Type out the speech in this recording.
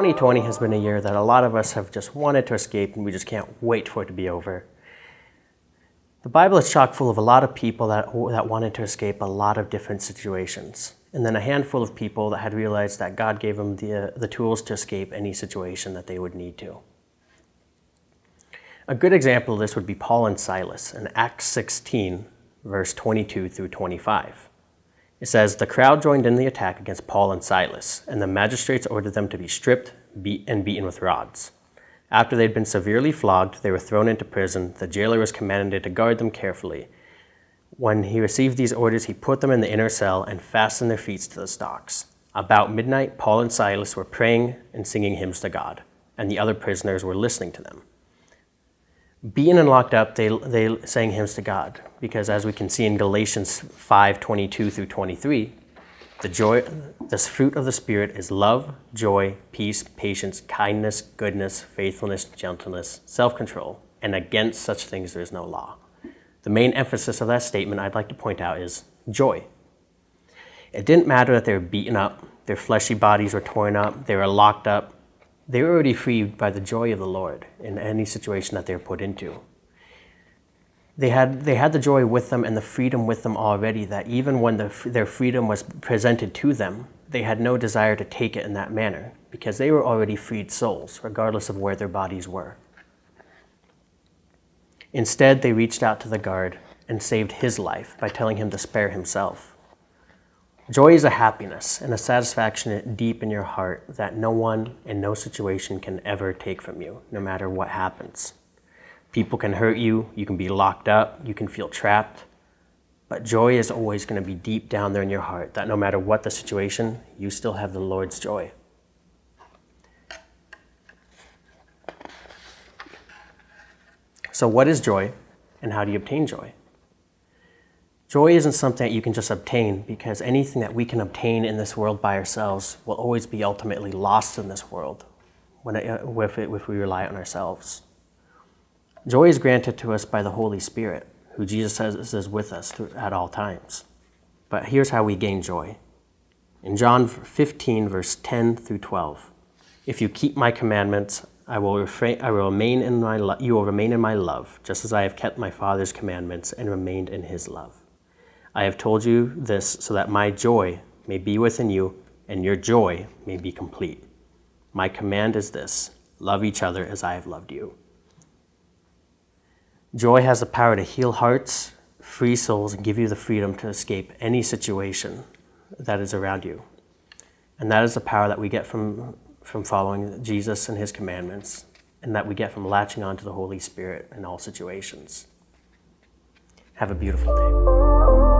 2020 has been a year that a lot of us have just wanted to escape, and we just can't wait for it to be over. The Bible is chock full of a lot of people that wanted to escape a lot of different situations, and then a handful of people that had realized that God gave them the tools to escape any situation that they would need to. A good example of this would be Paul and Silas in Acts 16, verse 22 through 25. It says, "The crowd joined in the attack against Paul and Silas, and the magistrates ordered them to be stripped, beaten with rods. After they had been severely flogged, they were thrown into prison. The jailer was commanded to guard them carefully. When he received these orders, he put them in the inner cell and fastened their feet to the stocks. About midnight, Paul and Silas were praying and singing hymns to God, and the other prisoners were listening to them." Being and locked up, they sang hymns to God, because as we can see in Galatians 5:22 through 23, this fruit of the Spirit is love, joy, peace, patience, kindness, goodness, faithfulness, gentleness, self-control, and against such things there is no law. The main emphasis of that statement I'd like to point out is joy. It didn't matter that they were beaten up, their fleshy bodies were torn up, they were locked up. They were already freed by the joy of the Lord in any situation that they were put into. They had the joy with them and the freedom with them already, that even when their freedom was presented to them, they had no desire to take it in that manner, because they were already freed souls, regardless of where their bodies were. Instead, they reached out to the guard and saved his life by telling him to spare himself. Joy is a happiness and a satisfaction deep in your heart that no one and no situation can ever take from you, no matter what happens. People can hurt you, you can be locked up, you can feel trapped, but joy is always going to be deep down there in your heart, that no matter what the situation, you still have the Lord's joy. So what is joy, and how do you obtain joy? Joy isn't something that you can just obtain, because anything that we can obtain in this world by ourselves will always be ultimately lost in this world if we rely on ourselves. Joy is granted to us by the Holy Spirit, who Jesus says is with us at all times. But here's how we gain joy. In John 15, verse 10 through 12, "If you keep my commandments, you will remain in my love, just as I have kept my Father's commandments and remained in his love. I have told you this so that my joy may be within you and your joy may be complete. My command is this: love each other as I have loved you." Joy has the power to heal hearts, free souls, and give you the freedom to escape any situation that is around you. And that is the power that we get from following Jesus and his commandments, and that we get from latching on to the Holy Spirit in all situations. Have a beautiful day.